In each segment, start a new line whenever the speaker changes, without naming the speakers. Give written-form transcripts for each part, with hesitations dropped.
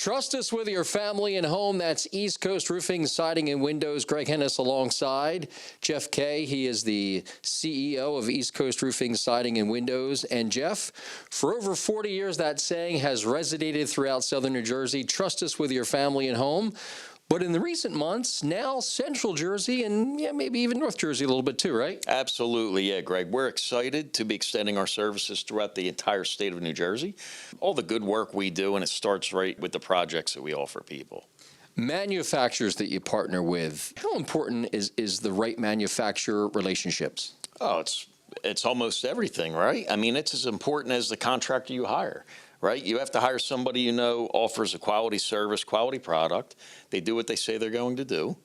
Trust us with your family and home. That's East Coast Roofing, Siding, and Windows. Greg Hennis alongside Jeff Kay. He is the CEO of East Coast Roofing, Siding, and Windows. And Jeff, for over 40 years, that saying has resonated throughout Southern New Jersey. Trust us with your family and home. But in the recent months, now Central Jersey and maybe even North Jersey a little bit too, right?
Absolutely, yeah, Greg. We're excited to be extending our services throughout the entire state of New Jersey. All the good work we do, and it starts right with the projects that we offer people.
Manufacturers that you partner with, how important is the right manufacturer relationships?
Oh, it's almost everything, right? I mean, it's as important as the contractor you hire. Right? You have to hire somebody you know offers a quality service, quality product. They do what they say they're going to do.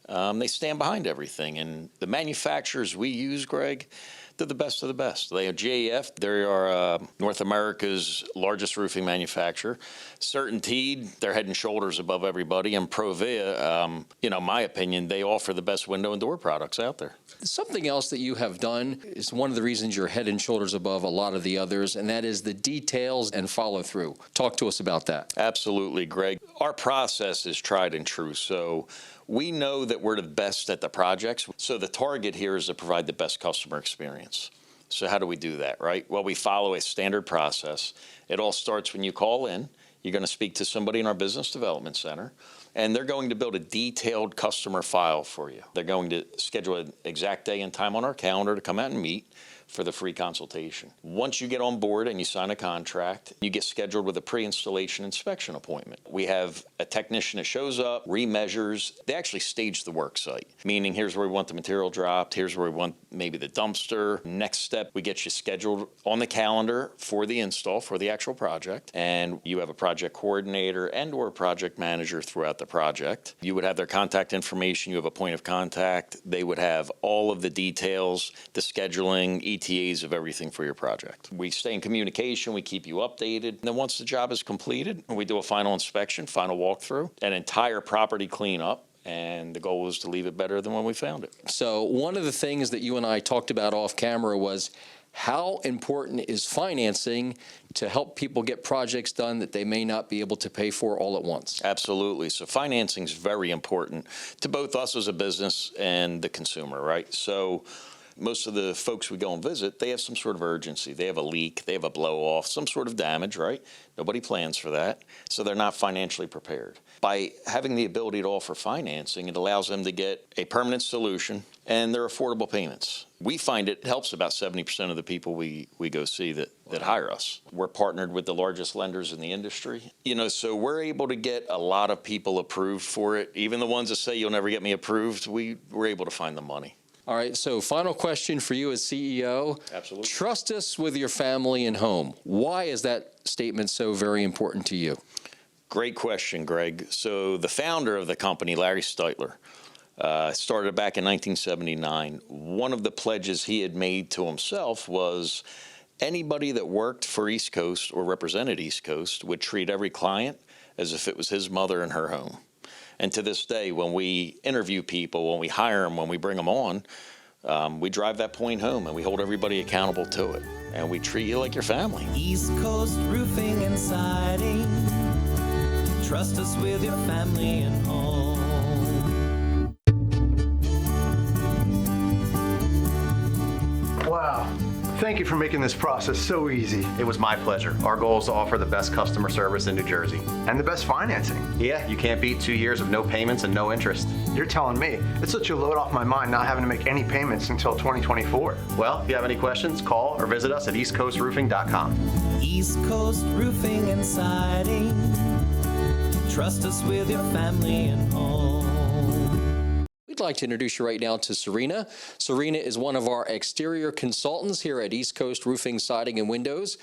They stand behind everything. And the manufacturers we use, Greg, they're the best of the best. They are JEF. They are North America's largest roofing manufacturer. CertainTeed, they're head and shoulders above everybody. And Provia, my opinion, they offer the best window and door products out there.
Something else that you have done is one of the reasons you're head and shoulders above a lot of the others, and that is the details and follow through. Talk to us about that.
Absolutely, Greg. Our process is tried and true. So we know that we're the best at the projects. So the target here is to provide the best customer experience. So how do we do that, right? Well, we follow a standard process. It all starts when you call in. You're going to speak to somebody in our business development center, and they're going to build a detailed customer file for you. They're going to schedule an exact day and time on our calendar to come out and meet for the free consultation. Once you get on board and you sign a contract, you get scheduled with a pre-installation inspection appointment. We have a technician that shows up, remeasures. They actually stage the work site, meaning here's where we want the material dropped, here's where we want maybe the dumpster. Next step, we get you scheduled on the calendar for the install, for the actual project, and you have a project coordinator and or project manager throughout the project. You would have their contact information, you have a point of contact. They would have all of the details, the scheduling, ETAs of everything for your project. We stay in communication, we keep you updated. And then once the job is completed, we do a final inspection, final walkthrough, an entire property cleanup, and the goal is to leave it better than when we found it.
So one of the things that you and I talked about off camera was how important is financing to help people get projects done that they may not be able to pay for all at once?
Absolutely. So financing is very important to both us as a business and the consumer, right? So most of the folks we go and visit, they have some sort of urgency. They have a leak, they have a blow off, some sort of damage, right? Nobody plans for that, so they're not financially prepared. By having the ability to offer financing, it allows them to get a permanent solution and their affordable payments. We find it helps about 70% of the people we go see that hire us. We're partnered with the largest lenders in the industry. So we're able to get a lot of people approved for it. Even the ones that say you'll never get me approved, we're able to find the money.
All right, so final question for you as CEO.
Absolutely.
Trust us with your family and home. Why is that statement so very important to you?
Great question, Greg. So the founder of the company, Larry Steitler, started back in 1979. One of the pledges he had made to himself was anybody that worked for East Coast or represented East Coast would treat every client as if it was his mother in her home. And to this day, when we interview people, when we hire them, when we bring them on, we drive that point home and we hold everybody accountable to it. And we treat you like your family.
East Coast Roofing and Siding. Trust us with your family and home.
Wow. Thank you for making this process so easy.
It was my pleasure. Our goal is to offer the best customer service in New Jersey.
And the best financing.
Yeah, you can't beat 2 years of no payments and no interest.
You're telling me. It's such a load off my mind not having to make any payments until 2024.
Well, if you have any questions, call or visit us at eastcoastroofing.com.
East Coast Roofing and Siding. Trust us with your family and home.
We'd like to introduce you right now to Serena. Serena is one of our exterior consultants here at East Coast Roofing, Siding, and Windows.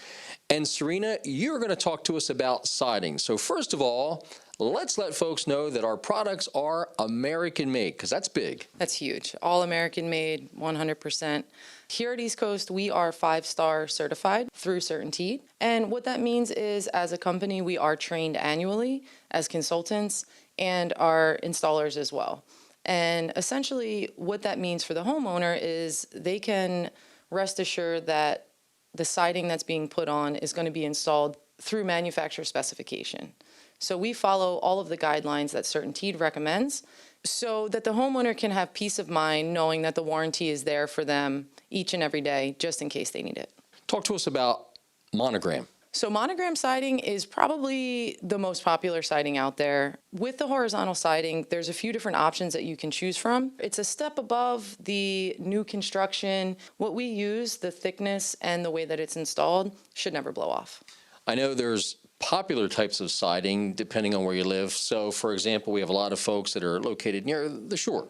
And Serena, you're going to talk to us about siding. So first of all, let's let folks know that our products are American made, because that's big.
That's huge. All American made, 100%. Here at East Coast, we are 5-star certified through CertainTeed. And what that means is, as a company, we are trained annually as consultants and our installers as well. And essentially what that means for the homeowner is they can rest assured that the siding that's being put on is going to be installed through manufacturer specification. So we follow all of the guidelines that CertainTeed recommends so that the homeowner can have peace of mind knowing that the warranty is there for them each and every day, just in case they need it.
Talk to us about Monogram.
So monogram siding is probably the most popular siding out there. With the horizontal siding, there's a few different options that you can choose from. It's a step above the new construction. What we use, the thickness and the way that it's installed, should never blow off.
I know there's popular types of siding depending on where you live. So, for example, we have a lot of folks that are located near the shore.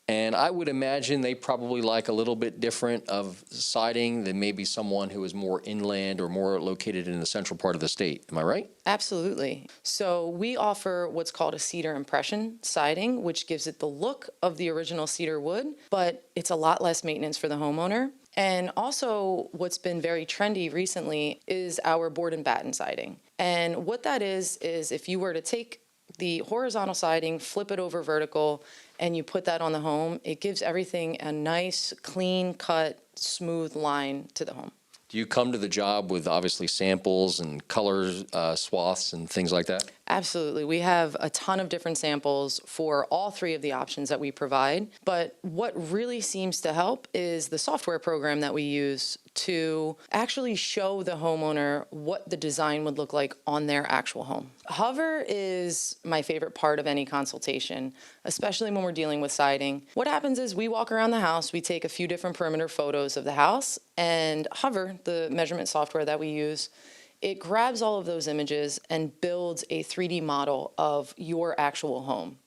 And I would imagine they probably like a little bit different of siding than maybe someone who is more inland or more located in the central part of the state. Am I right?
Absolutely. So we offer what's called a cedar impression siding, which gives it the look of the original cedar wood, but it's a lot less maintenance for the homeowner. And also what's been very trendy recently is our board and batten siding. And what that is if you were to take the horizontal siding, flip it over vertical, and you put that on the home, it gives everything a nice, clean cut, smooth line to the home.
Do you come to the job with obviously samples and colors, swaths and things like that?
Absolutely. We have a ton of different samples for all three of the options that we provide. But what really seems to help is the software program that we use to actually show the homeowner what the design would look like on their actual home. Hover is my favorite part of any consultation, especially when we're dealing with siding. What happens is we walk around the house, we take a few different perimeter photos of the house, and Hover, the measurement software that we use, it grabs all of those images and builds a 3D model of your actual home.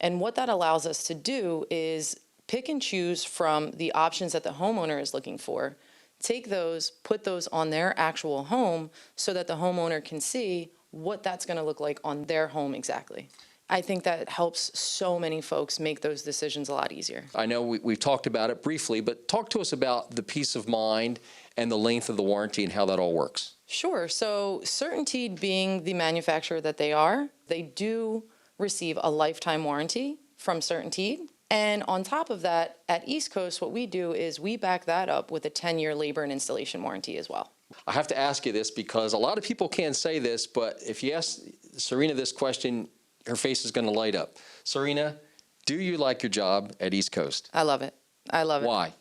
And what that allows us to do is pick and choose from the options that the homeowner is looking for, take those, put those on their actual home so that the homeowner can see what that's going to look like on their home exactly. I think that helps so many folks make those decisions a lot easier.
I know we've talked about it briefly, but talk to us about the peace of mind and the length of the warranty and how that all works.
Sure. So CertainTeed, being the manufacturer that they are, they do receive a lifetime warranty from CertainTeed. And on top of that, at East Coast, what we do is we back that up with a 10-year labor and installation warranty as well.
I have to ask you this because a lot of people can't say this, but if you ask Serena this question, her face is going to light up. Serena, do you like your job at East Coast?
I love it. I love it.
Why?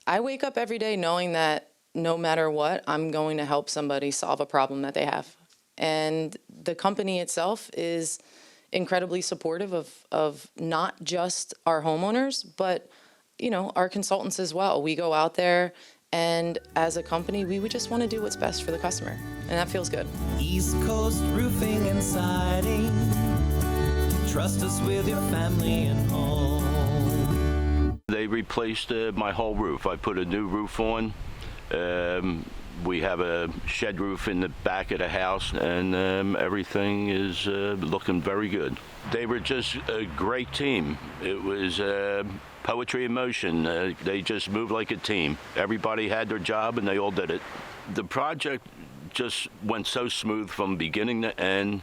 I wake up every day knowing that no matter what, I'm going to help somebody solve a problem that they have. And the company itself is incredibly supportive of not just our homeowners, but, you know, our consultants as well. We go out there, and as a company, we would just want to do what's best for the customer, and that feels good.
East Coast Roofing and Siding. Trust us with your family and home.
They replaced my whole roof. I put a new roof on. We have a shed roof in the back of the house, and everything is looking very good. They were just a great team. It was poetry in motion. They just moved like a team. Everybody had their job, and they all did it. The project just went so smooth from beginning to end.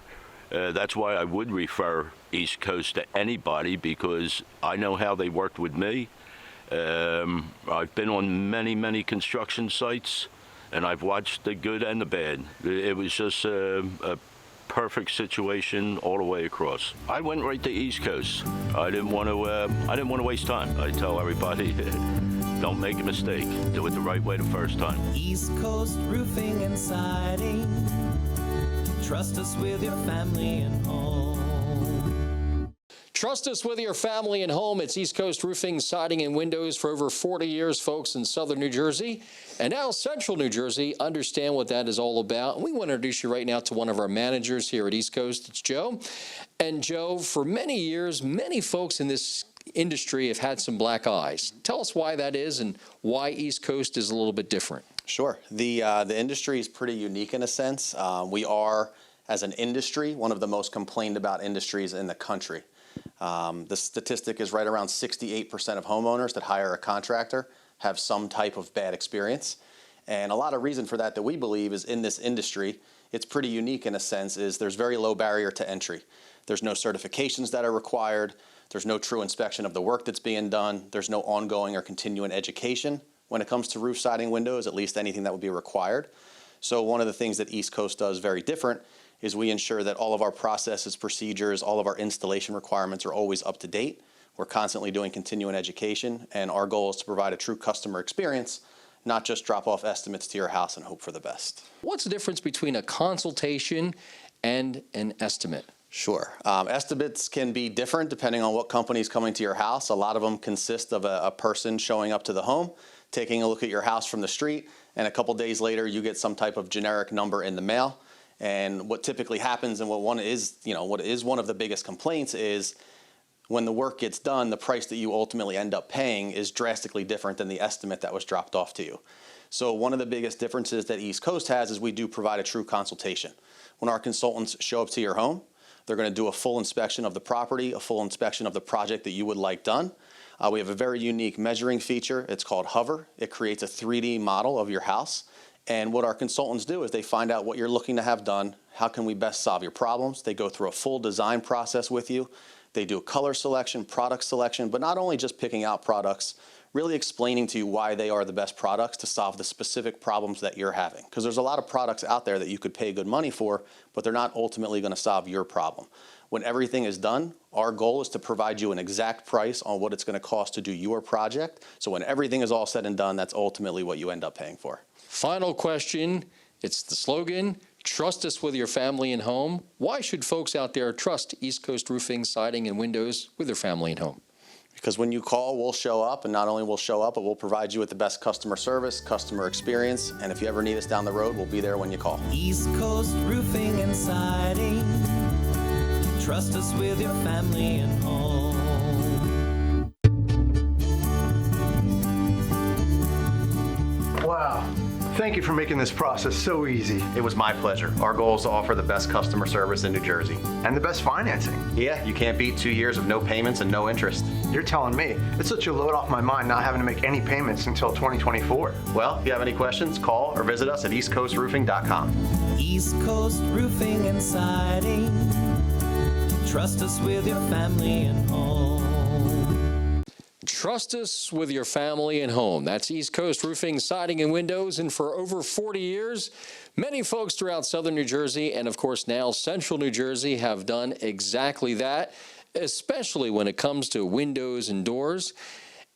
That's why I would refer East Coast to anybody, because I know how they worked with me. I've been on many construction sites, and I've watched the good and the bad. It was just a perfect situation all the way across. I went right to East Coast. I didn't want to waste time. I tell everybody, don't make a mistake. Do it the right way the first time.
East Coast Roofing and Siding. Trust us with your family and home.
Trust us with your family and home. It's East Coast Roofing, Siding, and Windows for over 40 years, folks, in southern New Jersey and now central New Jersey. Understand what that is all about. And we want to introduce you right now to one of our managers here at East Coast. It's Joe. And Joe, for many years, many folks in this industry have had some black eyes. Tell us why that is and why East Coast is a little bit different.
Sure. The industry is pretty unique in a sense. We are, as an industry, one of the most complained about industries in the country. The statistic is right around 68% of homeowners that hire a contractor have some type of bad experience. And a lot of reason for that we believe is in this industry, it's pretty unique in a sense, is there's very low barrier to entry. There's no certifications that are required. There's no true inspection of the work that's being done. There's no ongoing or continuing education when it comes to roof siding windows, at least anything that would be required. So one of the things that East Coast does very different is we ensure that all of our processes, procedures, all of our installation requirements are always up to date. We're constantly doing continuing education, and our goal is to provide a true customer experience, not just drop off estimates to your house and hope for the best.
What's the difference between a consultation and an estimate?
Sure. Estimates can be different depending on what company is coming to your house. A lot of them consist of a person showing up to the home, taking a look at your house from the street, and a couple days later you get some type of generic number in the mail. And what typically happens, and what is one of the biggest complaints, is when the work gets done, the price that you ultimately end up paying is drastically different than the estimate that was dropped off to you. So one of the biggest differences that East Coast has is we do provide a true consultation. When our consultants show up to your home, they're going to do a full inspection of the property, a full inspection of the project that you would like done. We have a very unique measuring feature. It's called Hover. It creates a 3D model of your house. And what our consultants do is they find out what you're looking to have done, how can we best solve your problems. They go through a full design process with you. They do color selection, product selection, but not only just picking out products, really explaining to you why they are the best products to solve the specific problems that you're having. Because there's a lot of products out there that you could pay good money for, but they're not ultimately going to solve your problem. When everything is done, our goal is to provide you an exact price on what it's going to cost to do your project. So when everything is all said and done, that's ultimately what you end up paying for.
Final question. It's the slogan, trust us with your family and home. Why should folks out there trust East Coast Roofing, Siding, and Windows with their family and home?
Because when you call, we'll show up, and not only we'll show up, but we'll provide you with the best customer service, customer experience, and if you ever need us down the road, we'll be there when you call.
East Coast Roofing and Siding. Trust us with your family and home.
Wow. Thank you for making this process so easy.
It was my pleasure. Our goal is to offer the best customer service in New Jersey.
And the best financing.
Yeah, you can't beat 2 years of no payments and no interest.
You're telling me. It's such a load off my mind not having to make any payments until 2024.
Well, if you have any questions, call or visit us at eastcoastruffing.com.
East Coast Roofing and Siding. Trust us with your family and home.
Trust us with your family and home. That's East Coast Roofing, Siding, and Windows. And for over 40 years, many folks throughout southern New Jersey and, of course, now central New Jersey have done exactly that, especially when it comes to windows and doors.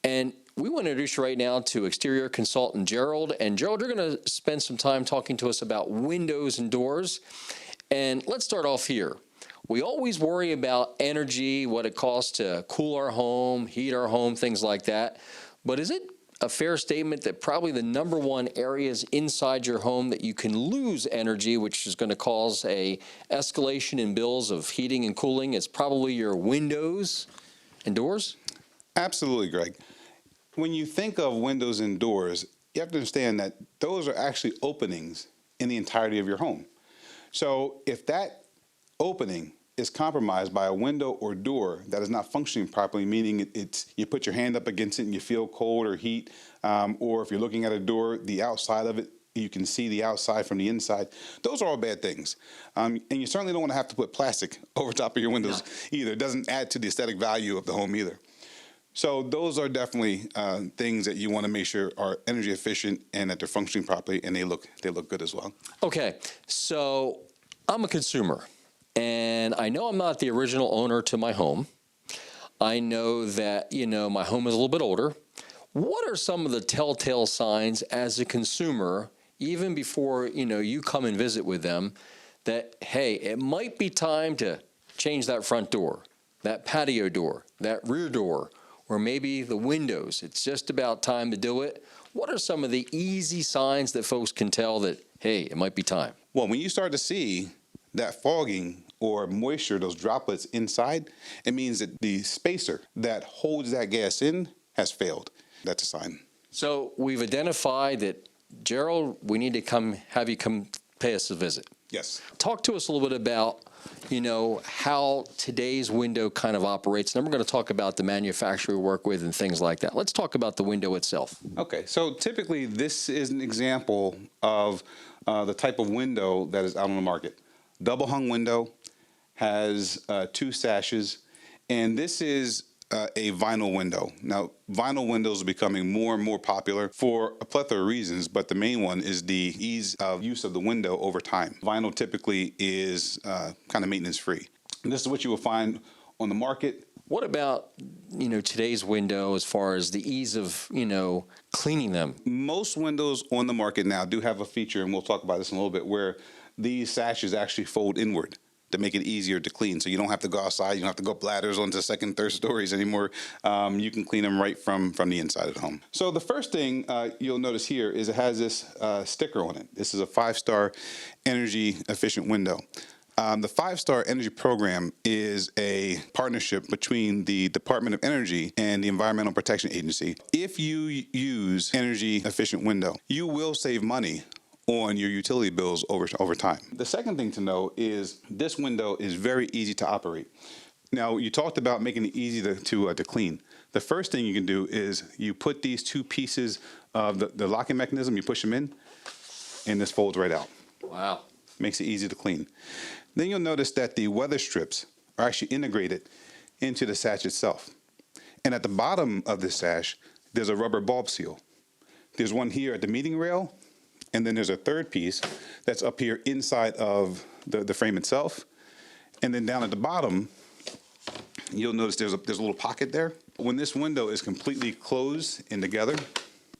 And we want to introduce you right now to exterior consultant Gerald. And Gerald, you're going to spend some time talking to us about windows and doors. And let's start off here. We always worry about energy, what it costs to cool our home, heat our home, things like that. But is it a fair statement that probably the number one areas inside your home that you can lose energy, which is going to cause a escalation in bills of heating and cooling, is probably your windows and doors?
Absolutely, Greg. When you think of windows and doors, you have to understand that those are actually openings in the entirety of your home. So if that opening is compromised by a window or door that is not functioning properly, meaning you put your hand up against it and you feel cold or heat, or if you're looking at a door, the outside of it, you can see the outside from the inside. Those are all bad things. And you certainly don't want to have to put plastic over top of your windows either. It doesn't add to the aesthetic value of the home either. So those are definitely things that you want to make sure are energy efficient and that they're functioning properly and they look good as well.
Okay, so I'm a consumer. And I know I'm not the original owner to my home. I know that, my home is a little bit older. What are some of the telltale signs as a consumer, even before, you come and visit with them, that, hey, it might be time to change that front door, that patio door, that rear door, or maybe the windows? It's just about time to do it. What are some of the easy signs that folks can tell that, hey, it might be time?
Well, when you start to see that fogging or moisture, those droplets inside, it means that the spacer that holds that gas in has failed. That's a sign.
So we've identified that, Gerald, we need to have you come pay us a visit.
Yes.
Talk to us a little bit about, how today's window kind of operates. And then we're going to talk about the manufacturer we work with and things like that. Let's talk about the window itself.
Okay, so typically this is an example of the type of window that is out on the market. Double hung window, has 2 sashes, and this is a vinyl window. Now, vinyl windows are becoming more and more popular for a plethora of reasons, but the main one is the ease of use of the window over time. Vinyl typically is kind of maintenance free. And this is what you will find on the market.
What about, today's window as far as the ease of, cleaning them?
Most windows on the market now do have a feature, and we'll talk about this in a little bit, where these sashes actually fold inward to make it easier to clean. So you don't have to go outside. You don't have to go up ladders onto second, third stories anymore. You can clean them right from the inside of the home. So the first thing you'll notice here is it has this sticker on it. This is a 5-star energy efficient window. The 5-Star Energy Program is a partnership between the Department of Energy and the Environmental Protection Agency. If you use energy efficient window, you will save money on your utility bills over time. The second thing to know is this window is very easy to operate. Now, you talked about making it easy to clean. The first thing you can do is you put these two pieces of the locking mechanism, you push them in, and this folds right out.
Wow.
Makes it easy to clean. Then you'll notice that the weather strips are actually integrated into the sash itself. And at the bottom of the sash, there's a rubber bulb seal. There's one here at the meeting rail, and then there's a third piece that's up here inside of the frame itself. And then down at the bottom, you'll notice there's a little pocket there. When this window is completely closed and together,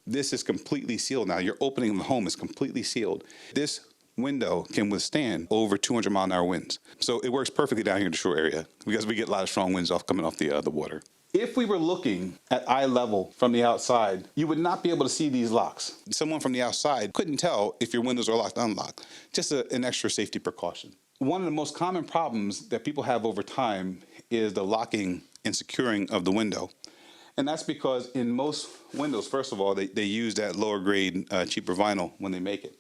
this is completely sealed now. Your opening of the home is completely sealed. This window can withstand over 200-mile-an-hour winds. So it works perfectly down here in the shore area because we get a lot of strong winds coming off the water. If we were looking at eye level from the outside, you would not be able to see these locks. Someone from the outside couldn't tell if your windows are locked or unlocked. Just an extra safety precaution. One of the most common problems that people have over time is the locking and securing of the window. And that's because in most windows, first of all, they use that lower grade, cheaper vinyl when they make it.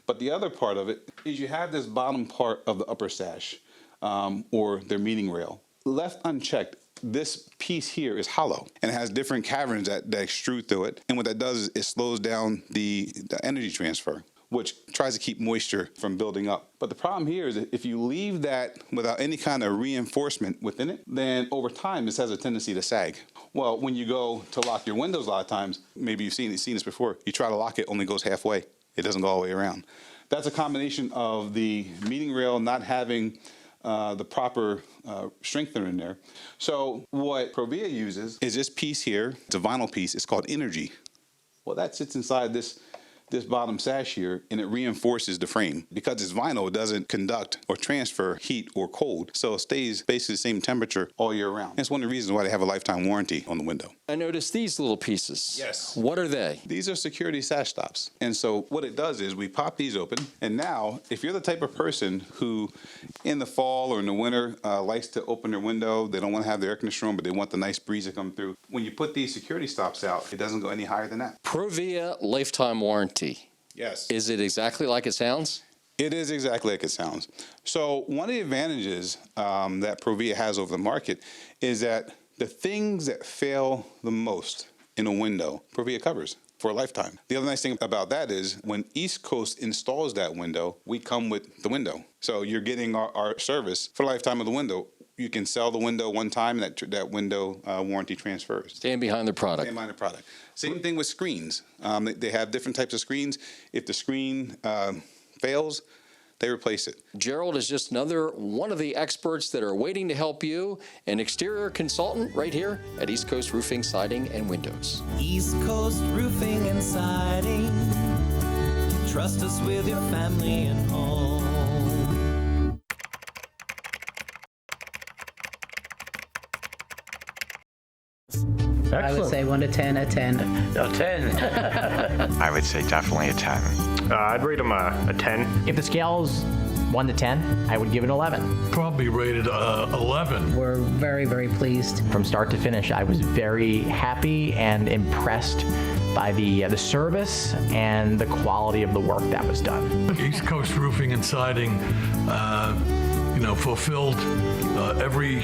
But the other part of it is you have this bottom part of the upper sash or their meeting rail. Left unchecked, this piece here is hollow and it has different caverns that extrude through it. And what that does is it slows down the energy transfer, which tries to keep moisture from building up. But the problem here is that if you leave that without any kind of reinforcement within it, then over time this has a tendency to sag. Well, when you go to lock your windows a lot of times, maybe you've seen this before, you try to lock it, only goes halfway. It doesn't go all the way around. That's a combination of the meeting rail not having the proper strengthener in there. So what Provia uses is this piece here. It's a vinyl piece. It's called Energy. Well, that sits inside this bottom sash here, and it reinforces the frame. Because it's vinyl, it doesn't conduct or transfer heat or cold, so it stays basically the same temperature all year round. That's one of the reasons why they have a lifetime warranty on the window.
I noticed these little pieces.
Yes.
What are they?
These are security sash stops. And so what it does is we pop these open, and now if you're the type of person who in the fall or in the winter likes to open their window, they don't want to have their air conditioner on, but they want the nice breeze to come through. When you put these security stops out, it doesn't go any higher than that.
Provia lifetime warranty.
Yes.
Is it exactly like it sounds?
It is exactly like it sounds. So one of the advantages that Provia has over the market is that the things that fail the most in a window, Provia covers for a lifetime. The other nice thing about that is when East Coast installs that window, we come with the window. So you're getting our service for the lifetime of the window. You can sell the window one time, and that window warranty transfers.
Stand behind the product.
Stand behind the product. Same thing with screens. They have different types of screens. If the screen fails, they replace it.
Gerald is just another one of the experts that are waiting to help you, an exterior consultant right here at East Coast Roofing, Siding, and Windows.
East Coast Roofing and Siding. Trust us with your family and home.
I would say 1 to 10, a 10.
A 10.
I would say definitely a 10.
I'd rate him a 10.
If the scale's 1 to 10, I would give it 11.
Probably rated 11.
We're very, very pleased. From start to finish, I was very happy and impressed by the service and the quality of the work that was done.
East Coast Roofing and Siding, fulfilled every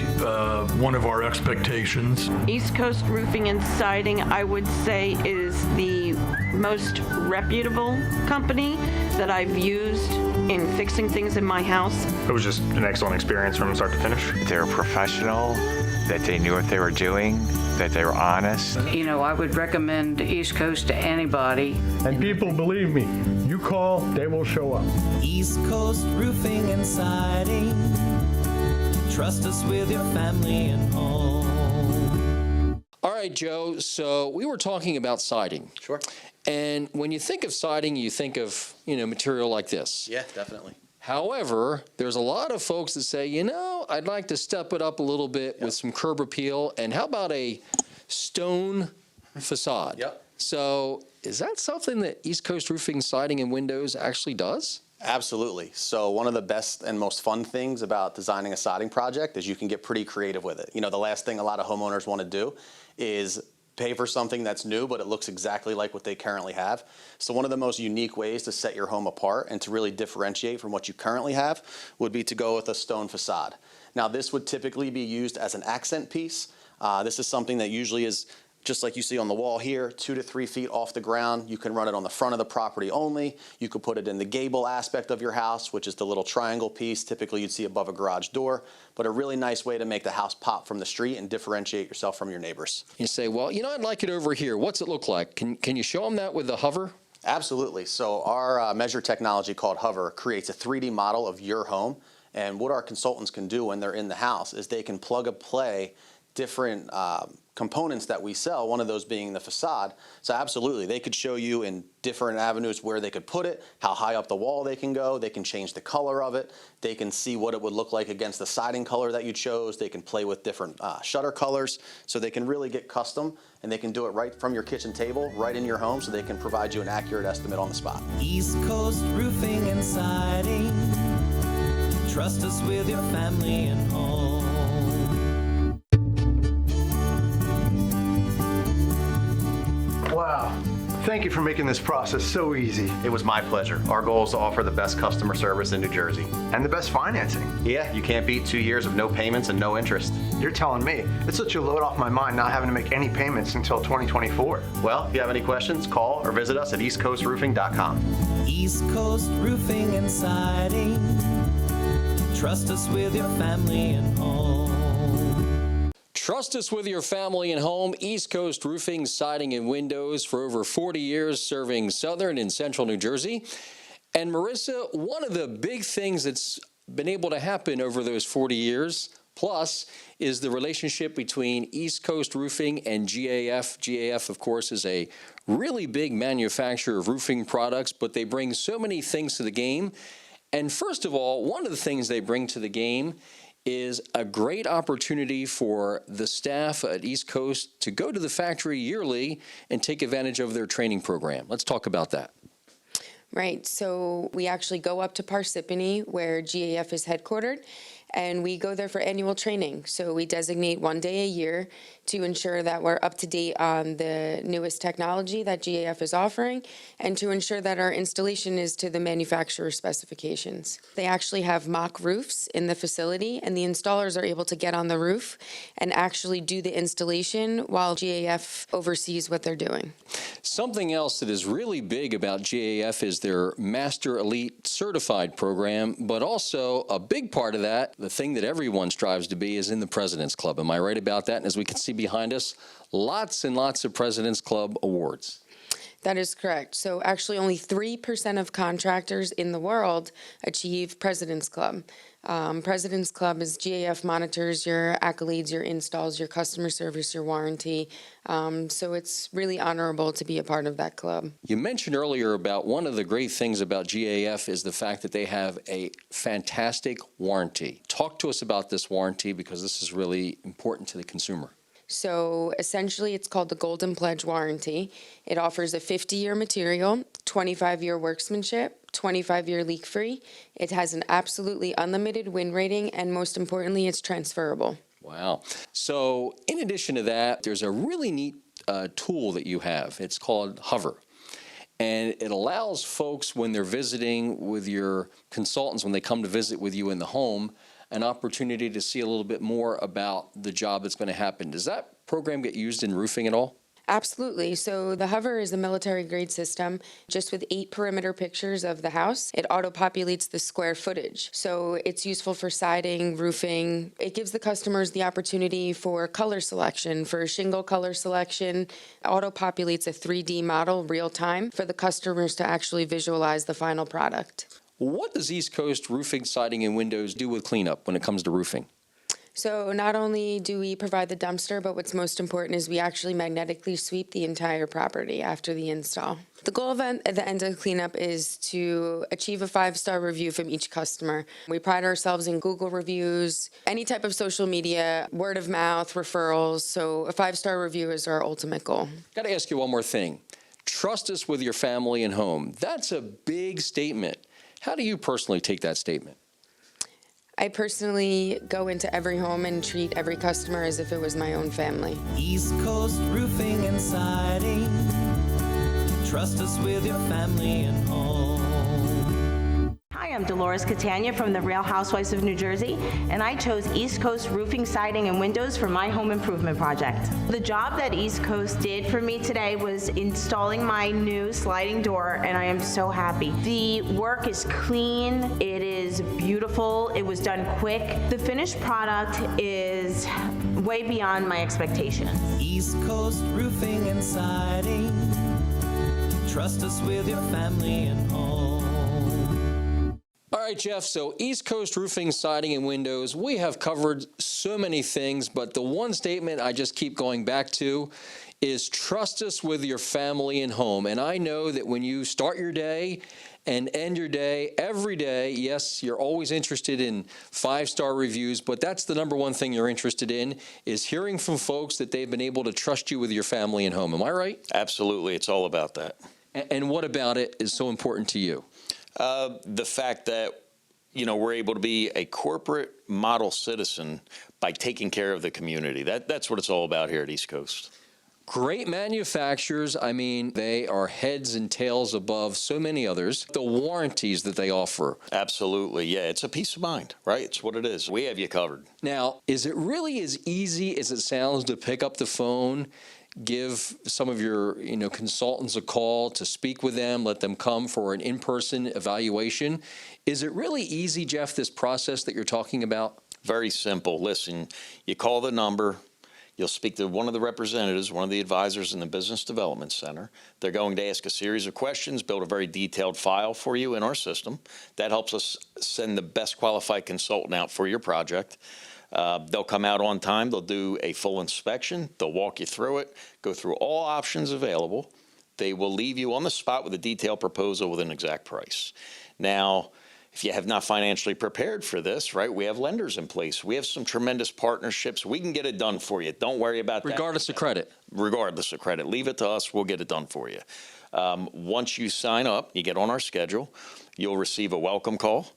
one of our expectations.
East Coast Roofing and Siding, I would say, is the most reputable company that I've used in fixing things in my house.
It was just an excellent experience from start to finish.
They were professional, that they knew what they were doing, that they were honest.
You know, I would recommend East Coast to anybody.
And people, believe me, you call, they will show up.
East Coast Roofing and Siding. Trust us with your family and home.
All right, Joe, so we were talking about siding.
Sure.
And when you think of siding, you think of, material like this.
Yeah, definitely.
However, there's a lot of folks that say, I'd like to step it up a little bit with some curb appeal. And how about a stone facade?
Yep.
So is that something that East Coast Roofing, Siding, and Windows actually does?
Absolutely. So one of the best and most fun things about designing a siding project is you can get pretty creative with it. The last thing a lot of homeowners want to do is pay for something that's new, but it looks exactly like what they currently have. So one of the most unique ways to set your home apart and to really differentiate from what you currently have would be to go with a stone facade. Now, this would typically be used as an accent piece. This is something that usually is just like you see on the wall here, 2 to 3 feet off the ground. You can run it on the front of the property only. You could put it in the gable aspect of your house, which is the little triangle piece typically you'd see above a garage door, but a really nice way to make the house pop from the street and differentiate yourself from your neighbors.
You say, well, I'd like it over here. What's it look like? Can you show them that with the hover?
Absolutely. So our measure technology called Hover creates a 3D model of your home. And what our consultants can do when they're in the house is they can plug and play different components that we sell, one of those being the facade. So absolutely, they could show you in different avenues where they could put it, how high up the wall they can go, they can change the color of it, they can see what it would look like against the siding color that you chose, they can play with different shutter colors, so they can really get custom, and they can do it right from your kitchen table, right in your home, so they can provide you an accurate estimate on the spot.
East Coast Roofing and Siding. Trust us with your family and home.
Wow. Thank you for making this process so easy.
It was my pleasure. Our goal is to offer the best customer service in New Jersey.
And the best financing.
Yeah, you can't beat 2 years of no payments and no interest.
You're telling me. It's such a load off my mind not having to make any payments until 2024.
Well, if you have any questions, call or visit us at eastcoastroofing.com.
East Coast Roofing and Siding. Trust us with your family and home.
Trust us with your family and home. East Coast Roofing, Siding, and Windows for over 40 years serving southern and central New Jersey. And Marissa, one of the big things that's been able to happen over those 40 years plus is the relationship between East Coast Roofing and GAF. GAF, of course, is a really big manufacturer of roofing products, but they bring so many things to the game. And first of all, one of the things they bring to the game is a great opportunity for the staff at East Coast to go to the factory yearly and take advantage of their training program. Let's talk about that.
Right, so we actually go up to Parsippany, where GAF is headquartered, and we go there for annual training. So we designate one day a year to ensure that we're up to date on the newest technology that GAF is offering, and to ensure that our installation is to the manufacturer specifications. They actually have mock roofs in the facility, and the installers are able to get on the roof and actually do the installation while GAF oversees what they're doing.
Something else that is really big about GAF is their Master Elite Certified program, but also a big part of that, the thing that everyone strives to be, is in the President's Club. Am I right about that? And as we can see behind us, lots and lots of President's Club awards.
That is correct. So actually only 3% of contractors in the world achieve President's Club. President's Club is GAF monitors your accolades, your installs, your customer service, your warranty. So it's really honorable to be a part of that club.
You mentioned earlier about one of the great things about GAF is the fact that they have a fantastic warranty. Talk to us about this warranty, because this is really important to the consumer.
So essentially, it's called the Golden Pledge Warranty. It offers a 50-year material, 25-year workmanship, 25-year leak-free. It has an absolutely unlimited win rating, and most importantly, it's transferable.
Wow. So in addition to that, there's a really neat tool that you have. It's called Hover. And it allows folks, when they're visiting with your consultants, when they come to visit with you in the home, an opportunity to see a little bit more about the job that's going to happen. Does that program get used in roofing at all?
Absolutely. So the Hover is a military-grade system, just with 8 perimeter pictures of the house. It auto-populates the square footage. So it's useful for siding, roofing. It gives the customers the opportunity for color selection, for shingle color selection. Auto-populates a 3D model real-time for the customers to actually visualize the final product.
What does East Coast Roofing, Siding, and Windows do with cleanup when it comes to roofing?
So not only do we provide the dumpster, but what's most important is we actually magnetically sweep the entire property after the install. The goal of at the end of the cleanup is to achieve a 5-star review from each customer. We pride ourselves in Google reviews, any type of social media, word of mouth, referrals. So a 5-star review is our ultimate goal.
Got to ask you one more thing. Trust us with your family and home. That's a big statement. How do you personally take that statement?
I personally go into every home and treat every customer as if it was my own family.
East Coast Roofing and Siding. Trust us with your family and home.
Hi, I'm Dolores Catania from the Real Housewives of New Jersey, and I chose East Coast Roofing, Siding, and Windows for my home improvement project. The job that East Coast did for me today was installing my new sliding door, and I am so happy. The work is clean, it is beautiful, it was done quick. The finished product is way beyond my expectations.
East Coast Roofing and Siding. Trust us with your family and home.
All right, Jeff, so East Coast Roofing, Siding, and Windows, we have covered so many things, but the one statement I just keep going back to is trust us with your family and home. And I know that when you start your day and end your day, every day, yes, you're always interested in 5-star reviews, but that's the number one thing you're interested in, is hearing from folks that they've been able to trust you with your family and home. Am I right?
Absolutely. It's all about that.
And what about it is so important to you?
The fact that, we're able to be a corporate model citizen by taking care of the community. That's what it's all about here at East Coast.
Great manufacturers. I mean, they are heads and tails above so many others. The warranties that they offer.
Absolutely. Yeah, it's a peace of mind, right? It's what it is. We have you covered.
Now, is it really as easy as it sounds to pick up the phone, give some of your consultants a call, to speak with them, let them come for an in-person evaluation? Is it really easy, Jeff, this process that you're talking about?
Very simple. Listen, you call the number. You'll speak to one of the representatives, one of the advisors in the Business Development Center. They're going to ask a series of questions, build a very detailed file for you in our system. That helps us send the best qualified consultant out for your project. They'll come out on time. They'll do a full inspection. They'll walk you through it, go through all options available. They will leave you on the spot with a detailed proposal with an exact price. Now, if you have not financially prepared for this, right, we have lenders in place. We have some tremendous partnerships. We can get it done for you. Don't worry about that.
Regardless of credit.
Regardless of credit. Leave it to us. We'll get it done for you. Once you sign up, you get on our schedule, you'll receive a welcome call.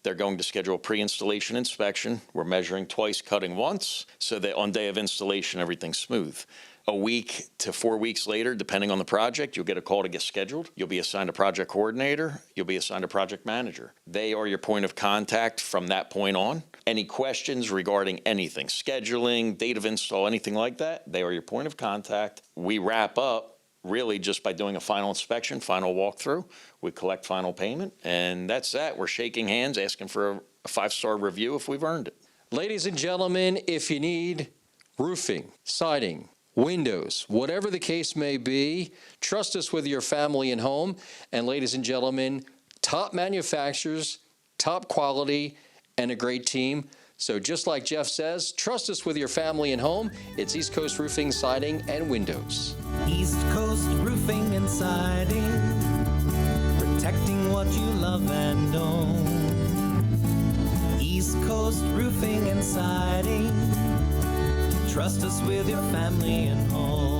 They're going to schedule a pre-installation inspection. We're measuring twice, cutting once, so that on day of installation, everything's smooth. A week to 4 weeks later, depending on the project, you'll get a call to get scheduled. You'll be assigned a project coordinator. You'll be assigned a project manager. They are your point of contact from that point on. Any questions regarding anything, scheduling, date of install, anything like that, they are your point of contact. We wrap up really just by doing a final inspection, final walkthrough. We collect final payment, and that's that. We're shaking hands, asking for a 5-star review if we've earned it.
Ladies and gentlemen, if you need roofing, siding, windows, whatever the case may be, trust us with your family and home. And ladies and gentlemen, top manufacturers, top quality, and a great team. So just like Jeff says, trust us with your family and home. It's East Coast Roofing, Siding, and Windows.
East Coast Roofing and Siding. Protecting what you love and own. East Coast Roofing and Siding. Trust us with your family and home.